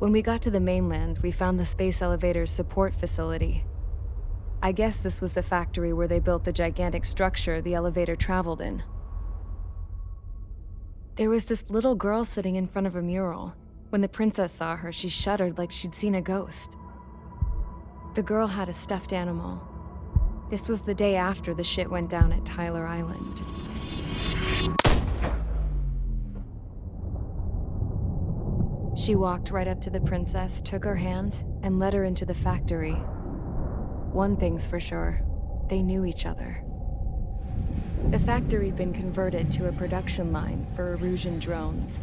When we got to the mainland, we found the space elevator's support facility. I guess this was the factory where they built the gigantic structure the elevator traveled in. There was this little girl sitting in front of a mural. When the princess saw her, she shuddered like she'd seen a ghost. The girl had a stuffed animal. This was the day after the shit went down at Tyler Island. She walked right up to the princess, took her hand, and led her into the factory. One thing's for sure, they knew each other. The factory'd been converted to a production line for Erusean drones.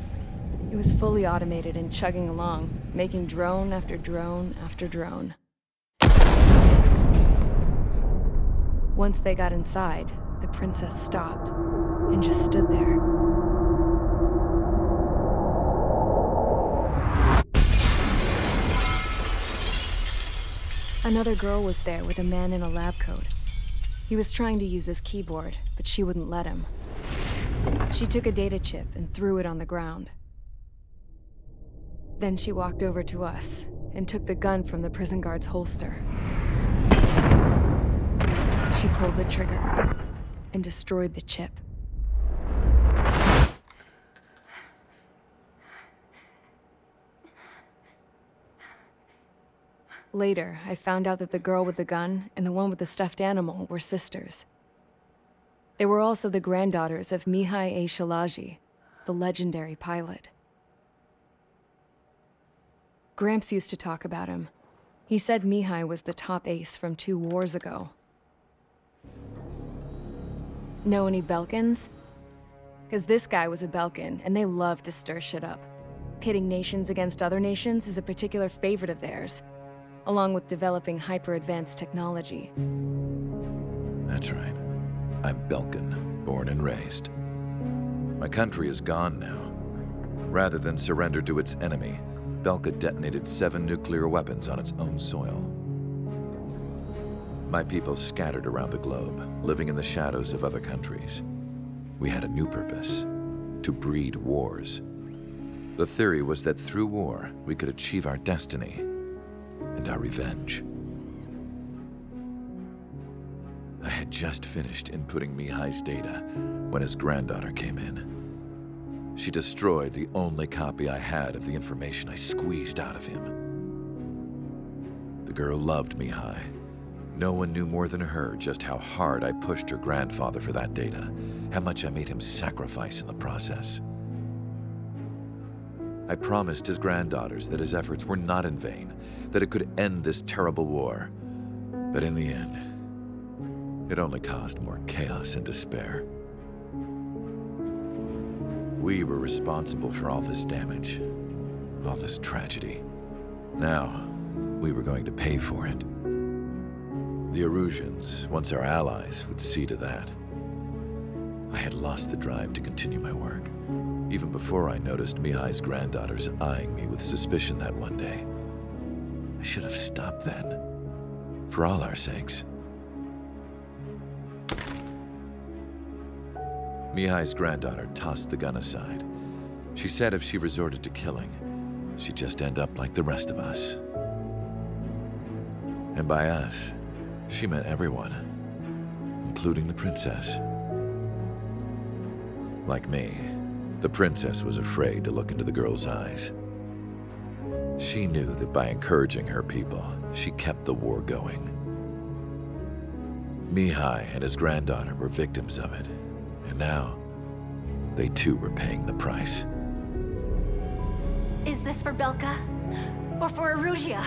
It was fully automated and chugging along, making drone after drone after drone. Once they got inside, the princess stopped and just stood there. Another girl was there with a man in a lab coat. He was trying to use his keyboard, but she wouldn't let him. She took a data chip and threw it on the ground. Then she walked over to us and took the gun from the prison guard's holster. She pulled the trigger and destroyed the chip. Later, I found out that the girl with the gun and the one with the stuffed animal were sisters. They were also the granddaughters of Mihai A. Shalaji, the legendary pilot. Gramps used to talk about him. He said Mihai was the top ace from 2 wars ago. Know any Belkans? Because this guy was a Belkan, and they love to stir shit up. Pitting nations against other nations is a particular favorite of theirs, along with developing hyper-advanced technology. That's right. I'm Belkan, born and raised. My country is gone now. Rather than surrender to its enemy, Belka detonated 7 nuclear weapons on its own soil. My people scattered around the globe, living in the shadows of other countries. We had a new purpose: to breed wars. The theory was that through war, we could achieve our destiny and our revenge. I had just finished inputting Mihai's data when his granddaughter came in. She destroyed the only copy I had of the information I squeezed out of him. The girl loved Mihai. No one knew more than her just how hard I pushed her grandfather for that data, how much I made him sacrifice in the process. I promised his granddaughters that his efforts were not in vain, that it could end this terrible war. But in the end, it only caused more chaos and despair. We were responsible for all this damage, all this tragedy. Now, we were going to pay for it. The Eruseans, once our allies, would see to that. I had lost the drive to continue my work, even before I noticed Mihai's granddaughters eyeing me with suspicion that one day. I should have stopped then, for all our sakes. Mihai's granddaughter tossed the gun aside. She said if she resorted to killing, she'd just end up like the rest of us. And by us, she meant everyone, including the princess. Like me, the princess was afraid to look into the girl's eyes. She knew that by encouraging her people, she kept the war going. Mihai and his granddaughter were victims of it, and now, they too were paying the price. Is this for Belka? Or for Erusia?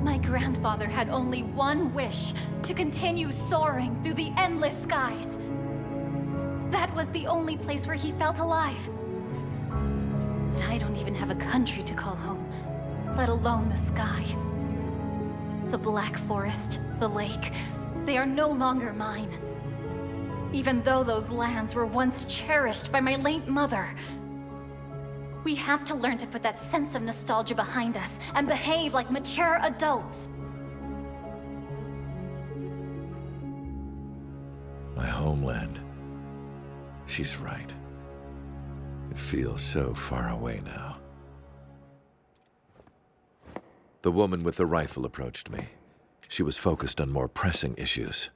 My grandfather had only one wish: to continue soaring through the endless skies. That was the only place where he felt alive. But I don't even have a country to call home, let alone the sky. The Black Forest, the lake, they are no longer mine. Even though those lands were once cherished by my late mother. We have to learn to put that sense of nostalgia behind us and behave like mature adults. My homeland. She's right. It feels so far away now. The woman with the rifle approached me. She was focused on more pressing issues.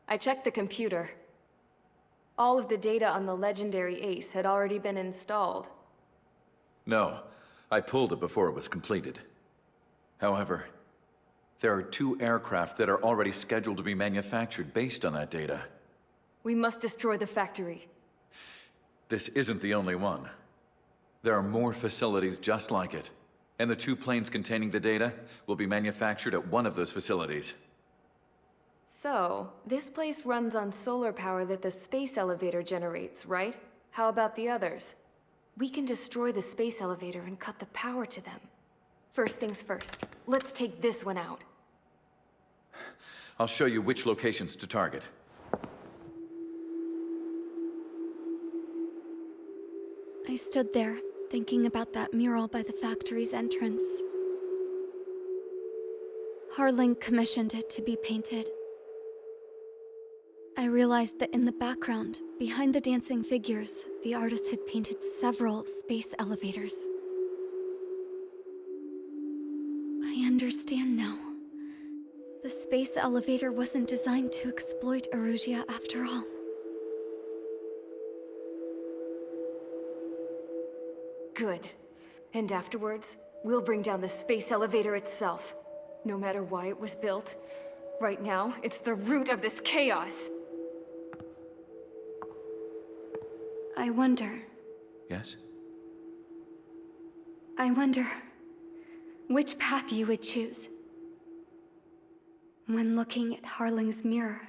I checked the computer. All of the data on the legendary Ace had already been installed. No, I pulled it before it was completed. However, there are 2 aircraft that are already scheduled to be manufactured based on that data. We must destroy the factory. This isn't the only one. There are more facilities just like it, and the 2 planes containing the data will be manufactured at one of those facilities. So, this place runs on solar power that the space elevator generates, right? How about the others? We can destroy the space elevator and cut the power to them. First things first, let's take this one out. I'll show you which locations to target. I stood there, thinking about that mural by the factory's entrance. Harling commissioned it to be painted. I realized that in the background, behind the dancing figures, the artist had painted several space elevators. I understand now. The space elevator wasn't designed to exploit Erusia after all. Good. And afterwards, we'll bring down the space elevator itself. No matter why it was built, right now, it's the root of this chaos. I wonder Yes? which path you would choose when looking at Harling's mirror.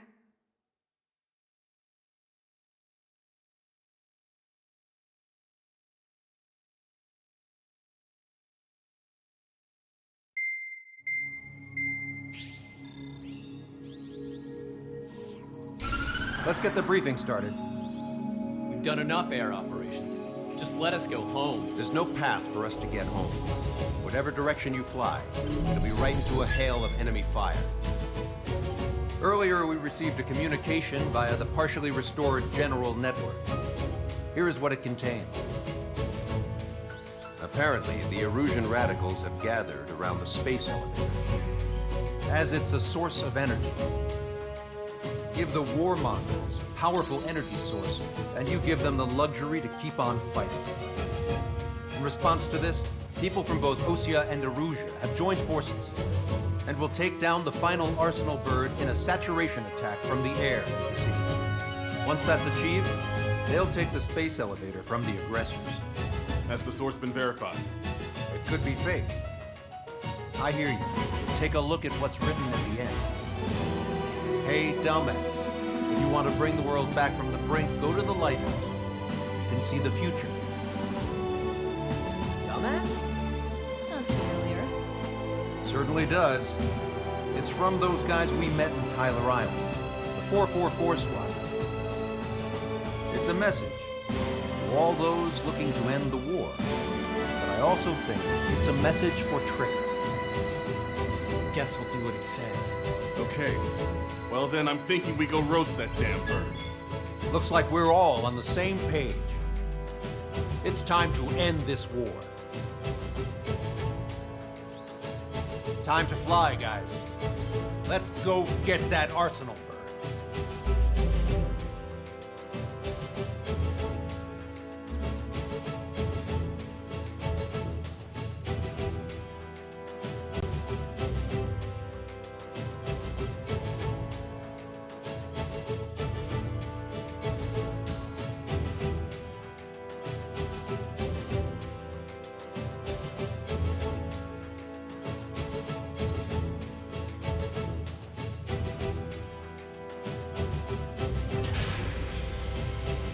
Let's get the briefing started. We've done enough air operations. Just let us go home. There's no path for us to get home. Whatever direction you fly, it'll be right into a hail of enemy fire. Earlier, we received a communication via the partially restored general network. Here is what it contained. Apparently, the Erusian radicals have gathered around the space elevator, as it's a source of energy. Give the warmongers a powerful energy source, and you give them the luxury to keep on fighting. In response to this, people from both Osea and Erusia have joined forces, and will take down the final arsenal bird in a saturation attack from the air to the sea. Once that's achieved, they'll take the space elevator from the aggressors. Has the source been verified? It could be fake. I hear you. Take a look at what's written at the end. Hey, dumbass. If you want to bring the world back from the brink, go to the lighthouse. You can see the future. Dumbass? Sounds familiar. It certainly does. It's from those guys we met in Tyler Island, the 444 squad. It's a message to all those looking to end the war. But I also think it's a message for Trigger. Guess we'll do what it says. Okay. Well then, I'm thinking we go roast that damn bird. Looks like we're all on the same page. It's time to end this war. Time to fly, guys. Let's go get that arsenal bird.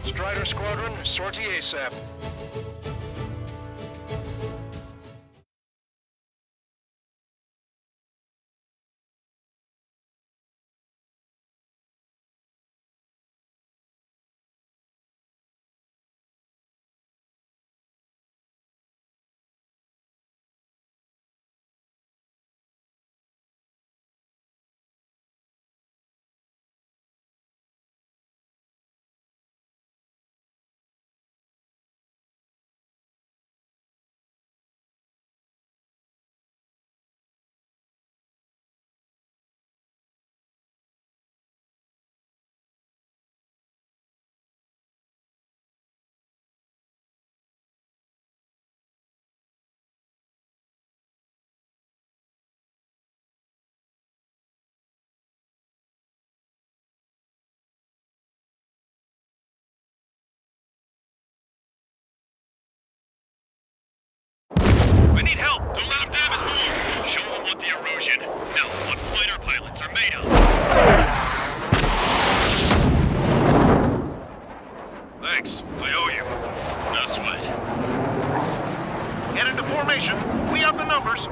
Strider Squadron, sortie ASAP. Thanks. I owe you. No sweat. Get into formation. We have the numbers.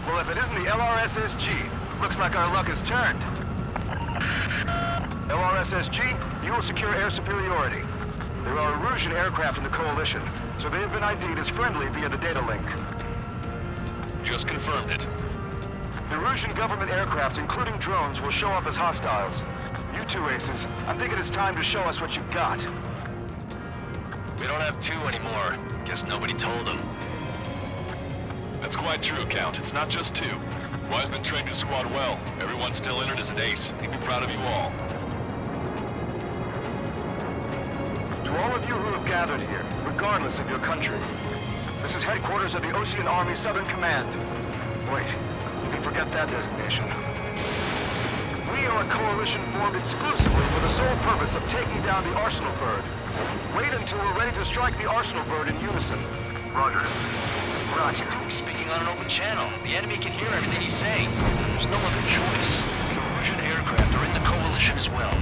Well, if it isn't the LRSSG, looks like our luck has turned. LRSSG, you will secure air superiority. There are Erusian aircraft in the coalition, so they have been ID'd as friendly via the data link. Just confirmed it. The Erusian government aircraft, including drones, will show up as hostiles. You two aces, I'm thinking it's time to show us what you've got. We don't have two anymore. Guess nobody told them. That's quite true, Count. It's not just two. Wiseman trained his squad well. Everyone still entered as an ace. He'd be proud of you all. To all of you who have gathered here, regardless of your country, this is headquarters of the Ocean Army Southern Command. Wait, you can forget that designation. We are a coalition formed exclusively for the sole purpose of taking down the Arsenal Bird. Wait until we're ready to strike the Arsenal Bird in unison. Roger. Roger, speaking on an open channel. The enemy can hear everything he's saying. There's no other choice. The Erusian aircraft are in the coalition as well.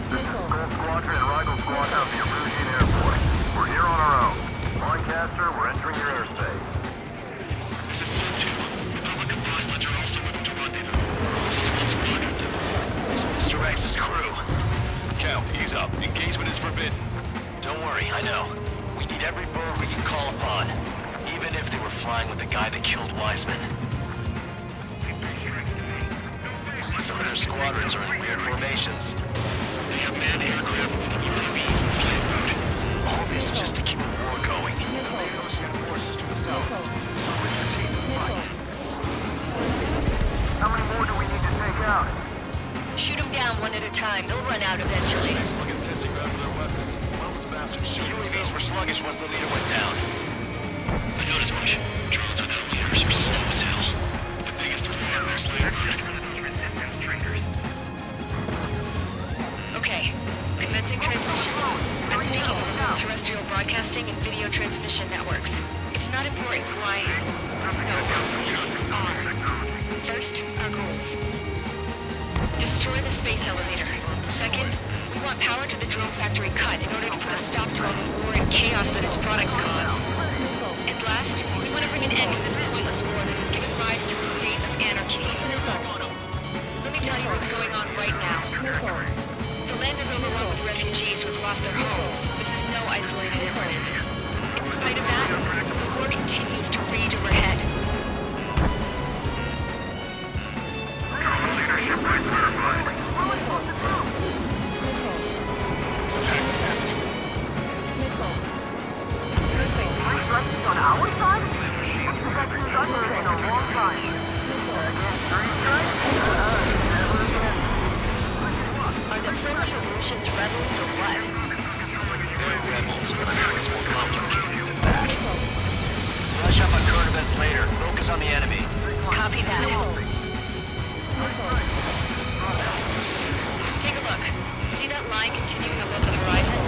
Gold Squadron and Rigel Squad out of the Erusian Air Force. We're here on our own. Lancaster, we're entering your airspace. This is Sun 2. The public of Boss Ledger also moving to rendezvous. This is Mr. X's crew. Count, ease up. Engagement is forbidden. Don't worry, I know. We need every bird we can call upon. Even if they were flying with the guy that killed Wiseman. Some of their squadrons are in weird formations. They have manned aircraft with UAVs and flight mode. All this just to keep the war going. How many more do we need to take out? Shoot them down one at a time. They'll run out eventually. Look at testing ground for their weapons. One of those bastards shooting UAVs were sluggish once the leader went down. I thought as much. Drones without leaders, slow as hell. The biggest threat there's later. Okay, commencing transmission. I'm speaking with terrestrial broadcasting and video transmission networks. It's not important who I am. No, are. First, our goals. Destroy the space elevator. Second, we want power to the drone factory cut in order to put a stop to all the war and chaos that its products cause. And last, we want to bring an end to this pointless war that has given rise to a state of anarchy. Let me tell you what's going on right now. The land is overrun with refugees who have lost their homes. This is no isolated incident. In spite of that, the war continues to rage overhead. Leadership right verified. What are we supposed to do? Attack test. Three strikes on our side? We've got two thunders in a long time. Again, three strikes? Never again. Are the friendly Erusians rebels or what? They're rebels, but I'm sure it's more complicated than that. Brush up on current events later. Focus on the enemy. Copy that. Take a look. See that line continuing above the horizon?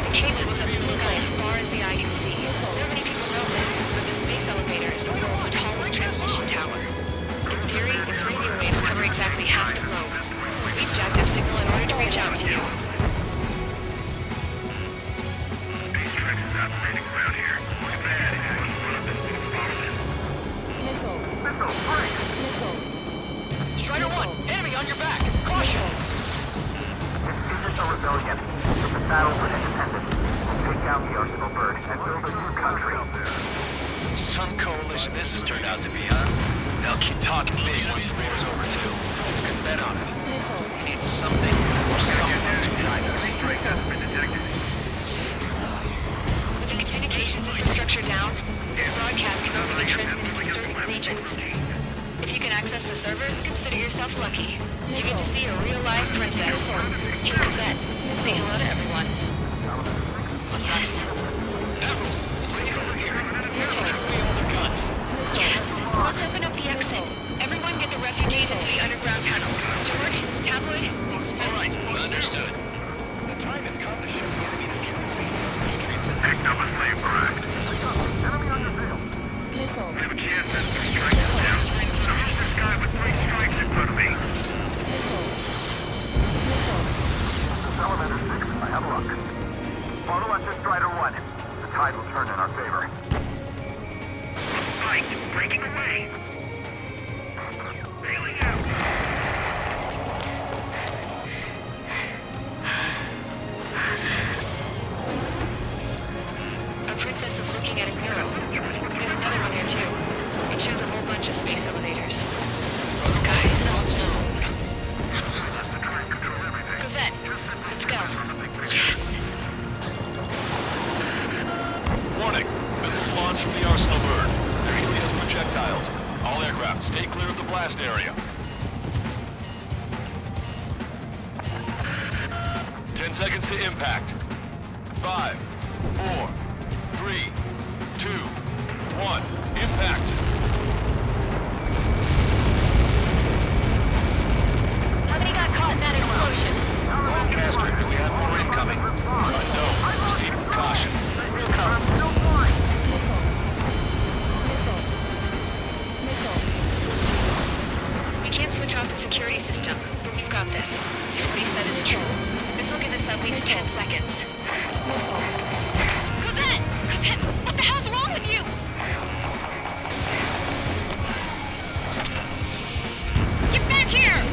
The cable goes up to the sky as far as the eye can see. Not many people know this, but the space elevator is the world's tallest transmission tower. In theory, its radio waves cover exactly half the globe. We've jacked up signal in order to reach out to you. These tracks is outstanding around here. Too bad it wasn't one of them to follow them. Missile, break! Strider 1, enemy on your back. Caution! It's a rebellion. It's a battle for independence. We'll take down the Arsenal Bird and build a new country. Some coalition this has turned out to be, huh? They'll keep talking big once the war's over, too. You can bet on it. We need something or someone to unite us. With the communications infrastructure down, this broadcast can only be transmitted to certain regions. If you can access the server, consider yourself lucky. You get to see a real-life princess. Hey, Cossette, say hello to everyone. Yes. It's safe over here. Take away all the guns. Yes. Let's open up the exit. Everyone get the refugees into the underground tunnel. George, Tabloid. All right, understood. The time has come to show the enemy the truth. Picked up a slave rack. Enemy on the field. We have a chance at 3 strikes down. So who's this guy with 3 strikes in front of me? 10 seconds to impact. 5, 4, 3, 2, 1. Impact. How many got caught in that explosion? Lancaster, do we have more incoming? No. Proceed with caution. We can't switch off the security system, but we've got this. If what he said is true, this will give us at least 10 seconds. Cosette! Cosette! What the hell's wrong with you? Get back here!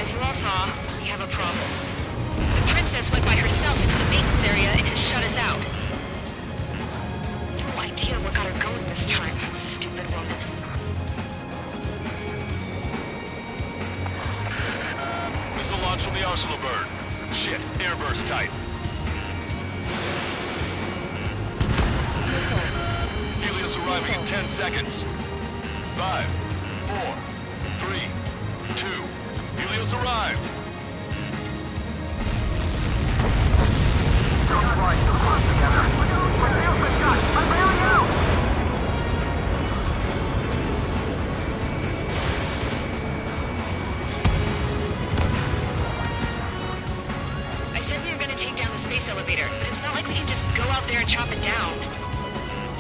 As you all saw, we have a problem. The princess went by herself into the maintenance area and has shut us out. No idea what got her going this time. Stupid woman. Missile launch from the arsenal bird. Shit, airburst type. Helios arriving in 10 seconds. 5, 4, 3, 2. Helios arrived. Don't fly so close together. My wheels are shut. I'm bailing out. I said we were gonna take down the space elevator, but it's not like we can just go out there and chop it down.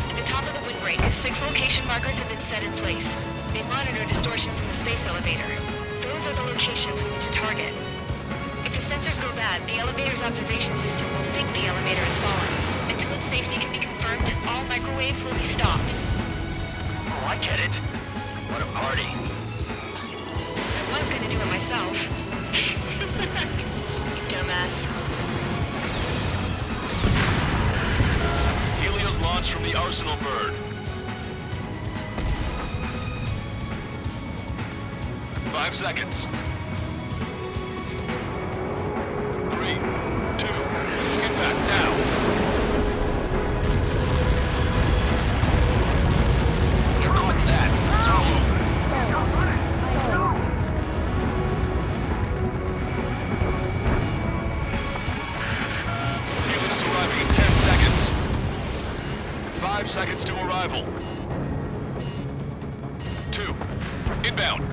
At the top of the windbreak, 6 location markers have been set in place. They monitor distortions in the space elevator. Those are the locations we need to target. If the sensors go bad, the elevator's observation system will think the elevator has fallen. Until its safety can be confirmed, all microwaves will be stopped. Oh, I get it. What a party. I was gonna do it myself. You dumbass. Helios launched from the arsenal bird. 5 seconds. 3, 2, impact now. Here comes that. It's all over. Helios arriving in 10 seconds. 5 seconds to arrival. 2, inbound.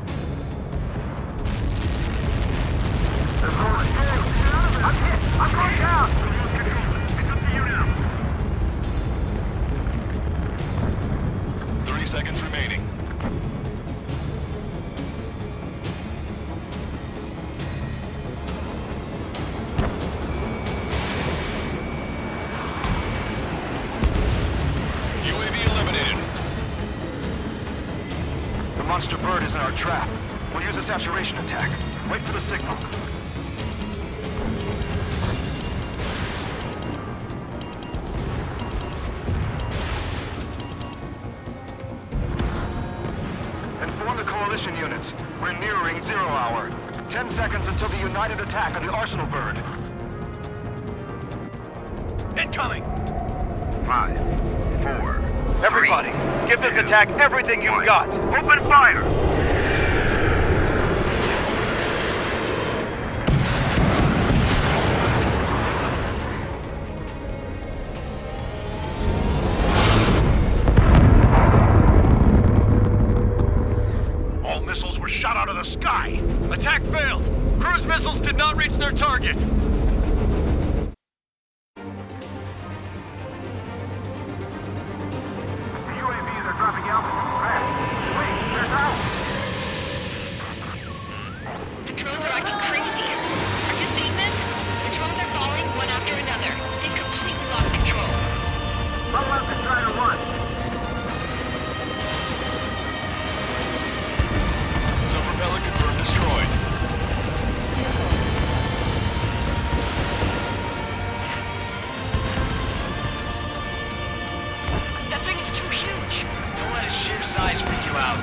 I'm hit! I'm going down! It's up to you now. 30 seconds remaining. UAV eliminated. The monster bird is in our trap. We'll use a saturation attack. Wait for the signal. Inform the coalition units. We're nearing 0 hour. 10 seconds until the united attack on the arsenal bird. Incoming! 5, 4. Everybody, give this attack everything you've got. Open fire! All missiles were shot out of the sky. Attack failed. Cruise missiles did not reach their target. The drones are acting crazy. Are you seeing this? The drones are falling one after another. They've completely lost control. Sub-propeller confirmed destroyed. That thing is too huge. Don't let its sheer size freak you out.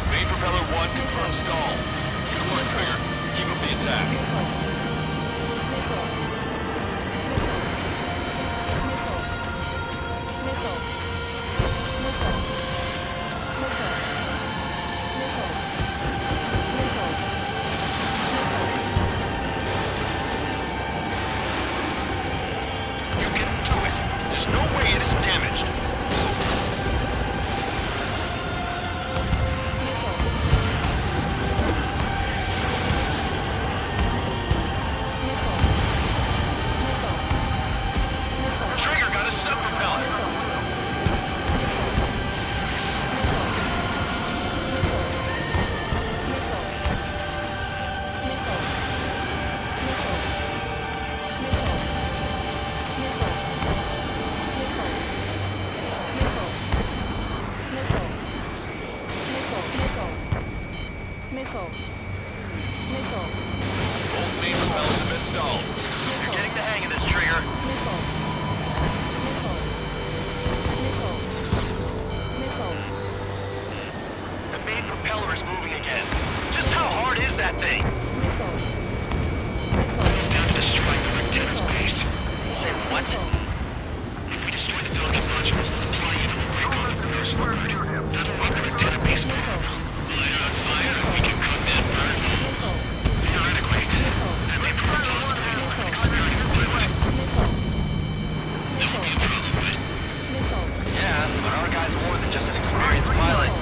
Main propeller 1 confirmed stall. Good work, Trigger. Keep up the attack. that thing? Move down to destroy the lieutenant's base. Say what? If we destroy the target modules, the supply unit will break on the first word. That'll run the lieutenant base bomb. Light it on fire and we can cook that bird. Theoretically, that may prove possible with an experienced pilot. That won't be a problem, right? Yeah, but our guy's more than just an experienced pilot.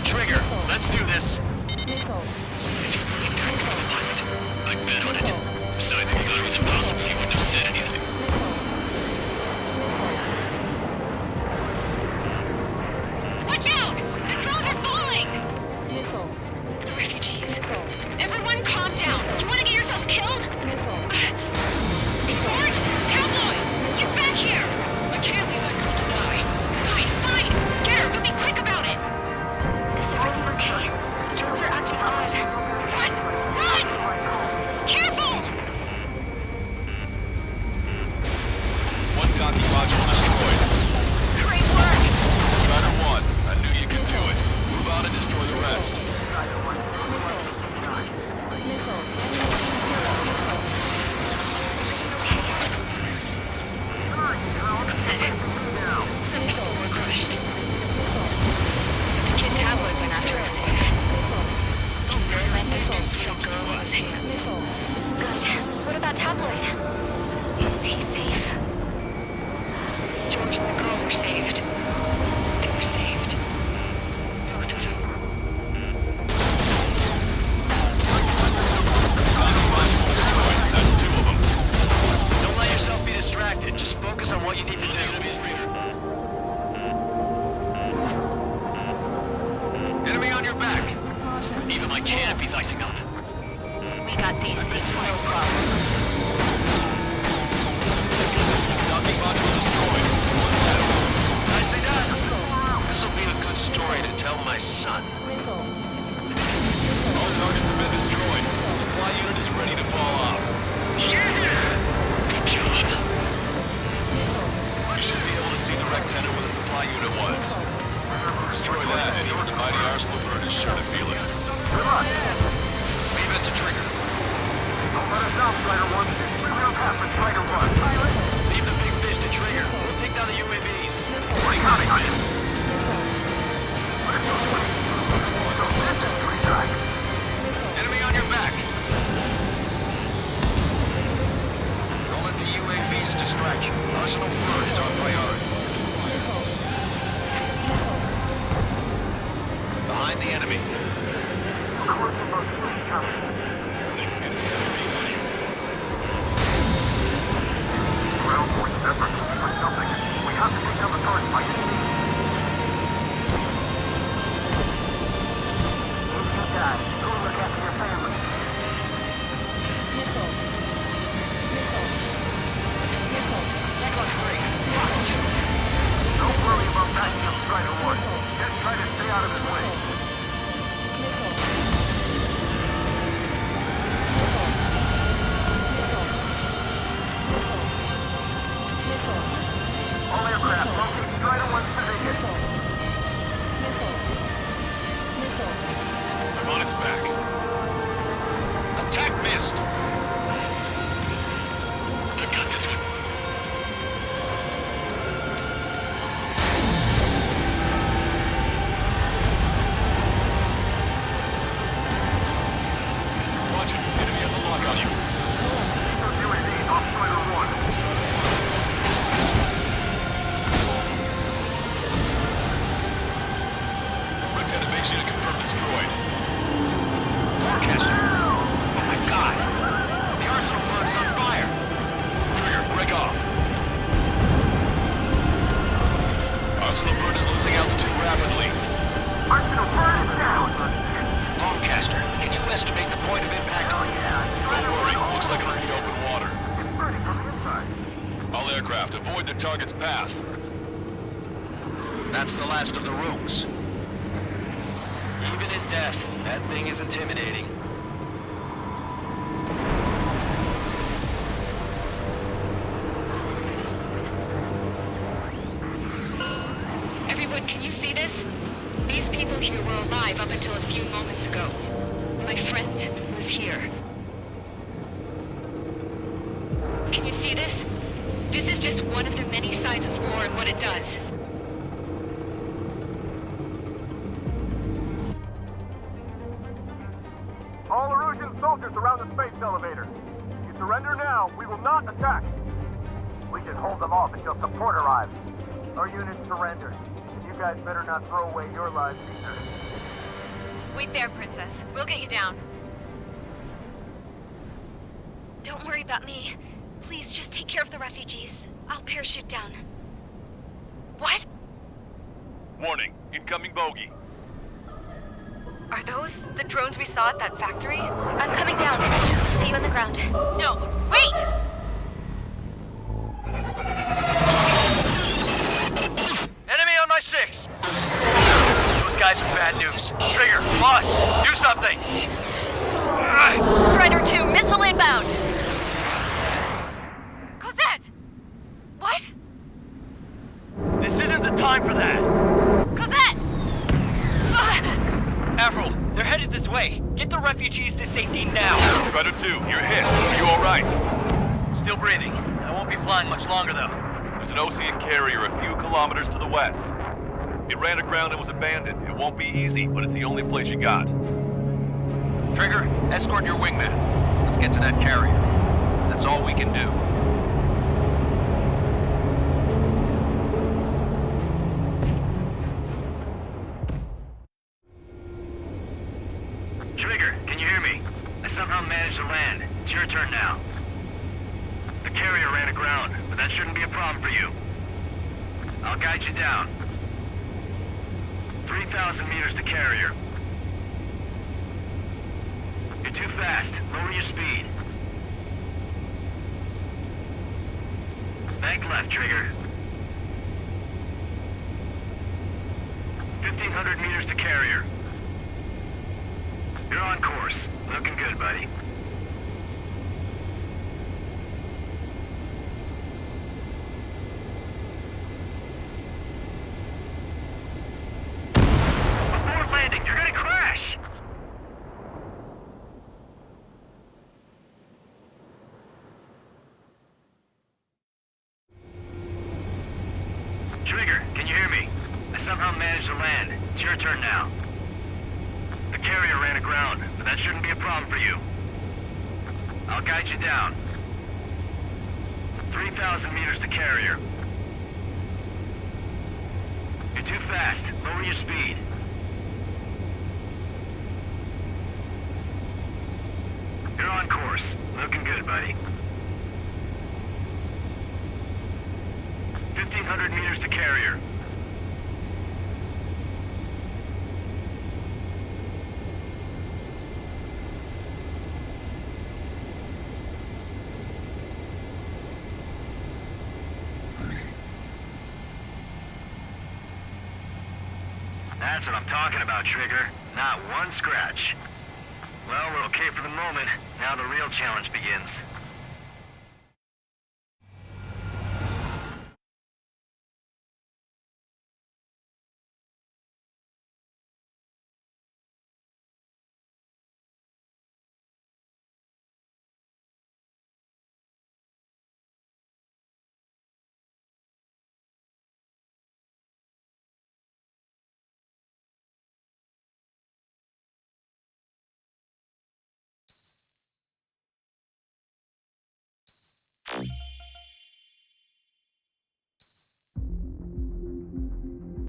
Trigger, let's do this. I'd bet on it. Besides, if you thought it was impossible, you wouldn't have said anything. Watch out! The drones are falling! The refugees. Everyone calm down. You want to get yourselves killed? George! Tabloid! Get back here! I can't leave that girl to die. Fine. Get her, but be quick about it! Is everything okay? The drones are acting odd. Run! Careful! One docking module destroyed. Great work! Strider 1, I knew you could do it. Move out and destroy the rest. We're crushed. The kid Tabloid went after us safe. Very long distance from girl in his hands. Good. What about Tabloid? Is he safe? George and the girl were saved. They were saved. Both of them. That's 2 of them. Don't let yourself be distracted. Just focus on what you need to do. Enemy on your back. Even my canopy's icing up. We got these things, no problem. Docking module destroyed. One down. Nicely done. This'll be a good story to tell my son. All targets have been destroyed. The supply unit is ready to fall off. Yeah! Good job. You should be able to see the rectenna where the supply unit was. Destroy that, and your mighty arsenal bird is sure to feel it. Leave it to Trigger. Don't let us down, Strider 1. We will capture Strider 1. Leave the big fish to Trigger. We'll take down the UAVs. We're counting on you. Enemy on your back. Don't let the UAVs distract you. Arsenal bird is our priority. Behind the enemy. Ground force effort for something. We have to take down the target by any means. You guys, go look after your family. Check on 3. Don't worry about backing up Strider 1. Just try to stay out of his way. All aircraft, locate Strider 1's position. I'm on its back. Attack missed. I've got this one. Watch it. Enemy has a lock on you. Those UAVs off Strider 1. Lieutenant base unit confirmed destroyed. Forecaster. Oh my god. The arsenal bird is on fire. Trigger, break off. Arsenal bird is losing altitude rapidly. Arsenal bird is down. Longcaster, can you estimate the point of impact? Don't worry, looks like it'll be open water. It's burning from the inside. All aircraft, avoid the target's path. That's the last of the rooms. Even in death, that thing is intimidating. Everyone, can you see this? These people here were alive up until a few moments ago. My friend was here. Can you see this? This is just one of the many sides of war and what it does. All Erusian soldiers around the space elevator. If you surrender now, we will not attack. We can hold them off until support arrives. Our unit surrendered. You guys better not throw away your lives either. Wait there, Princess. We'll get you down. Don't worry about me. Please just take care of the refugees. I'll parachute down. What? Warning, incoming bogey. Are those the drones we saw at that factory? I'm coming down. I'll see you on the ground. No, wait! Enemy on my 6! Those guys are bad news. Trigger, boss, do something! Strider 2, missile inbound! Cosette! What? This isn't the time for that! Cosette! Avril, they're headed this way. Get the refugees to safety now. Strider 2, you're hit. Are you alright? Still breathing. I won't be flying much longer, though. There's an Osean carrier a few kilometers to the west. It ran aground and was abandoned. It won't be easy, but it's the only place you got. Trigger, escort your wingman. Let's get to that carrier. That's all we can do. Trigger, can you hear me? I somehow managed to land. It's your turn now. The carrier ran aground, but that shouldn't be a problem for you. I'll guide you down. 3,000 meters to carrier. You're too fast. Lower your speed. Bank left, Trigger. 1,500 meters to carrier. You're on course. Looking good, buddy. Before landing, you're gonna crash! Trigger, can you hear me? I somehow managed to land. It's your turn now. The carrier ran aground, but that shouldn't be a problem for you. I'll guide you down. 3,000 meters to carrier. You're too fast. Lower your speed. You're on course. Looking good, buddy. 1,500 meters to carrier. That's what I'm talking about, Trigger. Not one scratch. Well, we're okay for the moment. Now the real challenge begins.